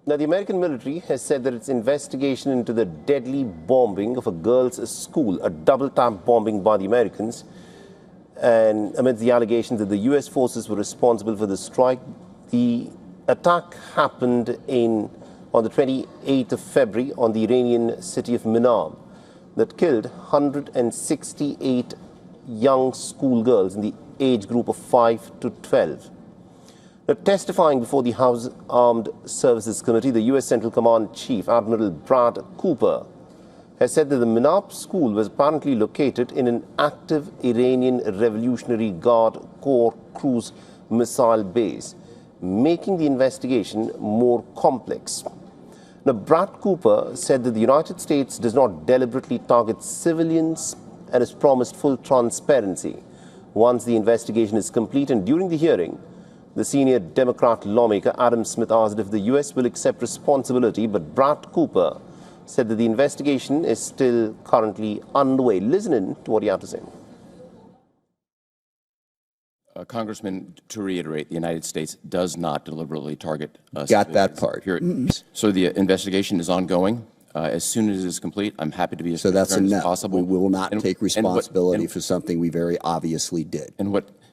Now, the American military has said that its investigation into the deadly bombing of a girls' school, a double-tap bombing by the Americans, and amidst the allegations that the U.S. forces were responsible for the strike, the attack happened on the 28th of February on the Iranian city of Minab that killed 168 young schoolgirls in the age group of 5 to 12. Now, testifying before the House Armed Services Committee, the U.S. Central Command Chief, Admiral Brad Cooper, has said that the Minab school was apparently located in an active Iranian Revolutionary Guard Corps cruise missile base, making the investigation more complex. Now, Brad Cooper said that the United States does not deliberately target civilians and has promised full transparency once the investigation is complete. And during the hearing, the senior Democrat lawmaker Adam Smith asked if the U.S. will accept responsibility, but Brad Cooper said that the investigation is still currently underway. Listen in to what he had to say. Congressman, to reiterate, the United States does not deliberately target Got that part. So the investigation is ongoing. As soon as it is complete, I'm happy to be as transparent as possible. We will not take responsibility for something we very obviously did.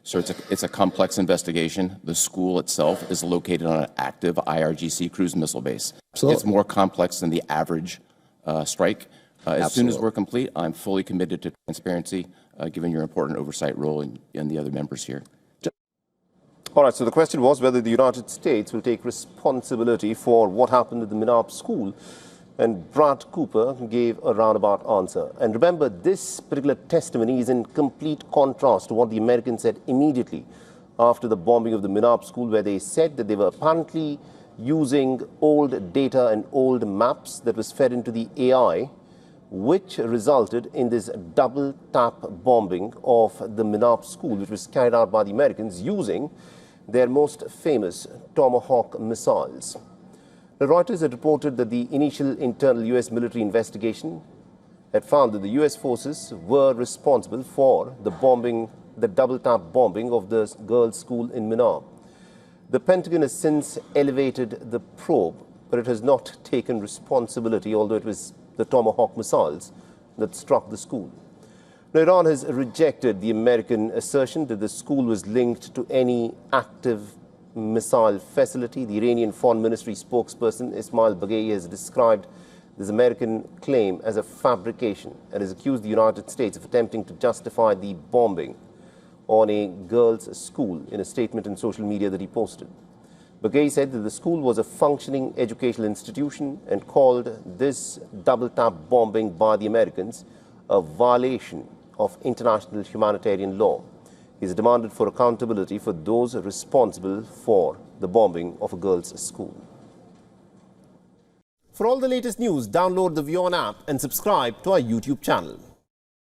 So it's a complex investigation. The school itself is located on an active IRGC cruise missile base. Absolutely. It's more complex than the average strike. As soon as we're complete, I'm fully committed to transparency, given your important oversight role and the other members here. All right, so the question was whether the United States will take responsibility for what happened at the Minab school. And Brad Cooper gave a roundabout answer. And remember, this particular testimony is in complete contrast to what the Americans said immediately after the bombing of the Minab school, where they said that they were apparently using old data and old maps that was fed into the AI, which resulted in this double-tap bombing of the Minab school, which was carried out by the Americans using their most famous Tomahawk missiles. The Reuters had reported that the initial internal U.S. military investigation had found that the U.S. forces were responsible for the bombing, the double-tap bombing of the girls' school in Minab. The Pentagon has since elevated the probe, but it has not taken responsibility, although it was the Tomahawk missiles that struck the school. Now, Iran has rejected the American assertion that the school was linked to any active missile facility. The Iranian Foreign Ministry spokesperson Ismail Baghei has described this American claim as a fabrication and has accused the United States of attempting to justify the bombing on a girls' school in a statement in social media that he posted. Baghei said that the school was a functioning educational institution and called this double-tap bombing by the Americans a violation of international humanitarian law. He has demanded for accountability for those responsible for the bombing of a girls' school. For all the latest news, download the WION app and subscribe to our YouTube channel.